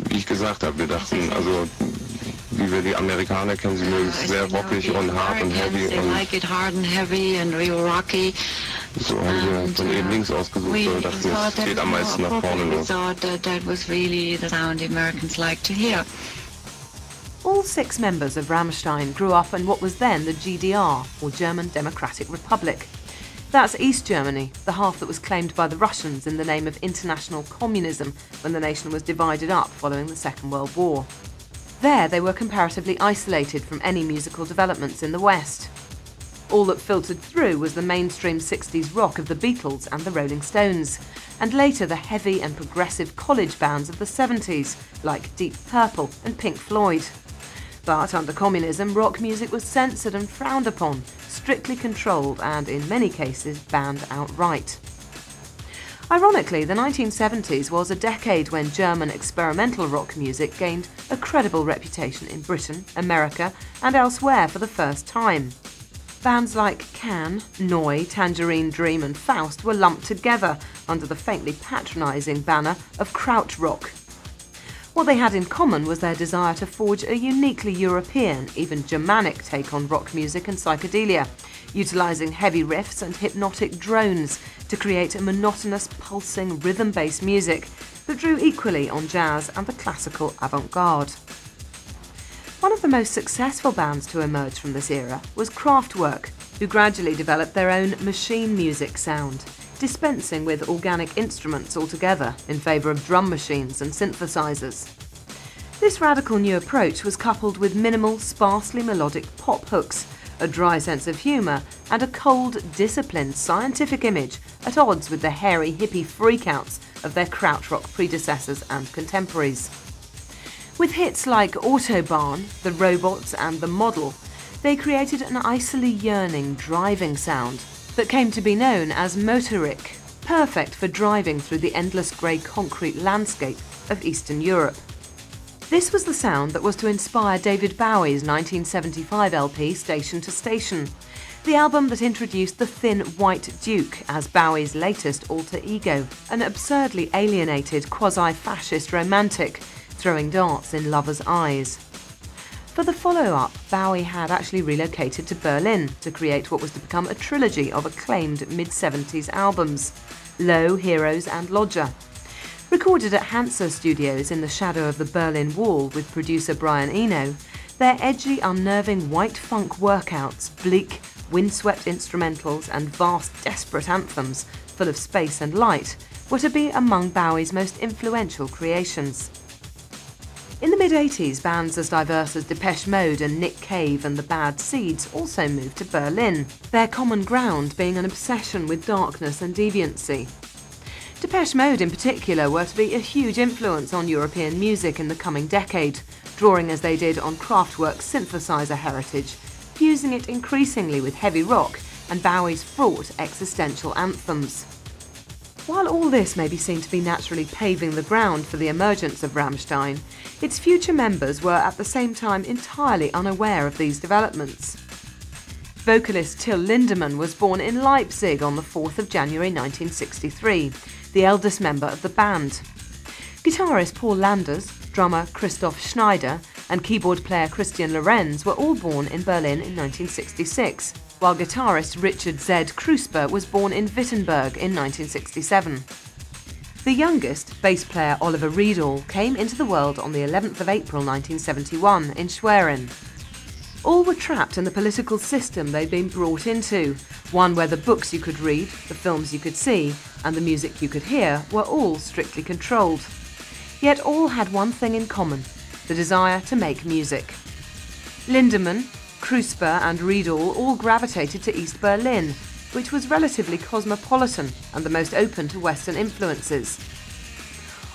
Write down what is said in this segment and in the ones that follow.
wie ich gesagt habe, wir dachten, also wie wir die Amerikaner kennen, sie mögen es sehr rockig und hart und heavy. They like it hard and heavy and real rocky. So haben wir von eben links ausgesucht, weil wir dachten, es geht am meisten nach vorne We los. thought that was really the sound the Americans like to hear. All 6 members of Rammstein grew up in what was then the GDR, or German Democratic Republic. That's East Germany, the half that was claimed by the Russians in the name of international communism when the nation was divided up following the Second World War. There they were comparatively isolated from any musical developments in the West. All that filtered through was the mainstream 60s rock of the Beatles and the Rolling Stones, and later the heavy and progressive college bands of the 70s, like Deep Purple and Pink Floyd. But under communism, rock music was censored and frowned upon, strictly controlled and, in many cases, banned outright. Ironically, the 1970s was a decade when German experimental rock music gained a credible reputation in Britain, America, and elsewhere for the first time. Bands like Can, Neu, Tangerine Dream and Faust were lumped together under the faintly patronising banner of krautrock. What they had in common was their desire to forge a uniquely European, even Germanic take on rock music and psychedelia, utilising heavy riffs and hypnotic drones to create a monotonous, pulsing, rhythm-based music that drew equally on jazz and the classical avant-garde. One of the most successful bands to emerge from this era was Kraftwerk, who gradually developed their own machine music sound, dispensing with organic instruments altogether in favour of drum machines and synthesizers. This radical new approach was coupled with minimal, sparsely melodic pop hooks, a dry sense of humour, and a cold, disciplined scientific image at odds with the hairy hippie freakouts of their krautrock predecessors and contemporaries. With hits like Autobahn, The Robots and The Model, they created an icily yearning, driving sound that came to be known as motorik, perfect for driving through the endless grey concrete landscape of Eastern Europe. This was the sound that was to inspire David Bowie's 1975 LP Station to Station, the album that introduced the thin white Duke as Bowie's latest alter ego, an absurdly alienated quasi-fascist romantic throwing darts in lovers' eyes. For the follow-up, Bowie had actually relocated to Berlin to create what was to become a trilogy of acclaimed mid-70s albums, Low, Heroes and Lodger. Recorded at Hansa Studios in the shadow of the Berlin Wall with producer Brian Eno, their edgy, unnerving white funk workouts, bleak, windswept instrumentals and vast, desperate anthems full of space and light were to be among Bowie's most influential creations. In the mid-80s, bands as diverse as Depeche Mode and Nick Cave and the Bad Seeds also moved to Berlin, their common ground being an obsession with darkness and deviancy. Depeche Mode in particular were to be a huge influence on European music in the coming decade, drawing as they did on Kraftwerk's synthesizer heritage, fusing it increasingly with heavy rock and Bowie's fraught existential anthems. While all this may be seen to be naturally paving the ground for the emergence of Rammstein, its future members were at the same time entirely unaware of these developments. Vocalist Till Lindemann was born in Leipzig on the 4th of January 1963, the eldest member of the band. Guitarist Paul Landers, drummer Christoph Schneider, and keyboard player Christian Lorenz were all born in Berlin in 1966, while guitarist Richard Z. Crucible was born in Wittenberg in 1967. The youngest, bass player Oliver Riedel, came into the world on the 11th of April 1971 in Schwerin. All were trapped in the political system they'd been brought into, one where the books you could read, the films you could see, and the music you could hear were all strictly controlled. Yet all had one thing in common: the desire to make music. Lindemann, Crucible and Riedel all gravitated to East Berlin, which was relatively cosmopolitan and the most open to Western influences.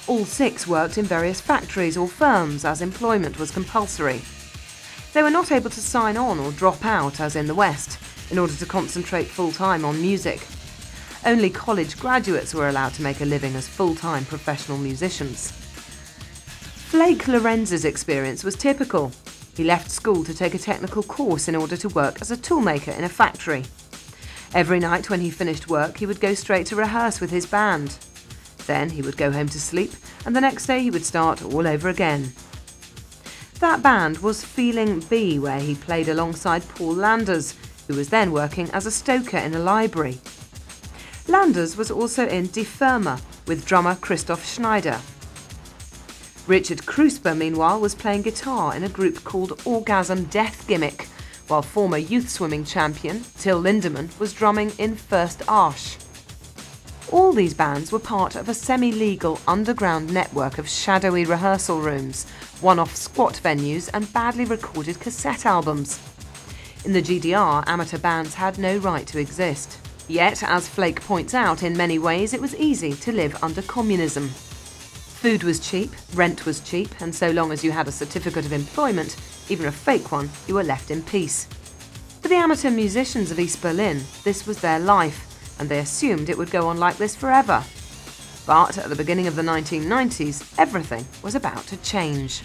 All 6 worked in various factories or firms as employment was compulsory. They were not able to sign on or drop out as in the West, in order to concentrate full-time on music. Only college graduates were allowed to make a living as full-time professional musicians. Flake Lorenz's experience was typical. He left school to take a technical course in order to work as a toolmaker in a factory. Every night when he finished work, he would go straight to rehearse with his band. Then he would go home to sleep, and the next day he would start all over again. That band was Feeling B, where he played alongside Paul Landers, who was then working as a stoker in a library. Landers was also in Die Firma with drummer Christoph Schneider. Richard Crucible, meanwhile, was playing guitar in a group called Orgasm Death Gimmick, while former youth swimming champion Till Lindemann was drumming in First Arsch. All these bands were part of a semi-legal underground network of shadowy rehearsal rooms, one-off squat venues and badly recorded cassette albums. In the GDR, amateur bands had no right to exist. Yet, as Flake points out, in many ways it was easy to live under communism. Food was cheap, rent was cheap, and so long as you had a certificate of employment, even a fake one, you were left in peace. For the amateur musicians of East Berlin, this was their life, and they assumed it would go on like this forever. But at the beginning of the 1990s, everything was about to change.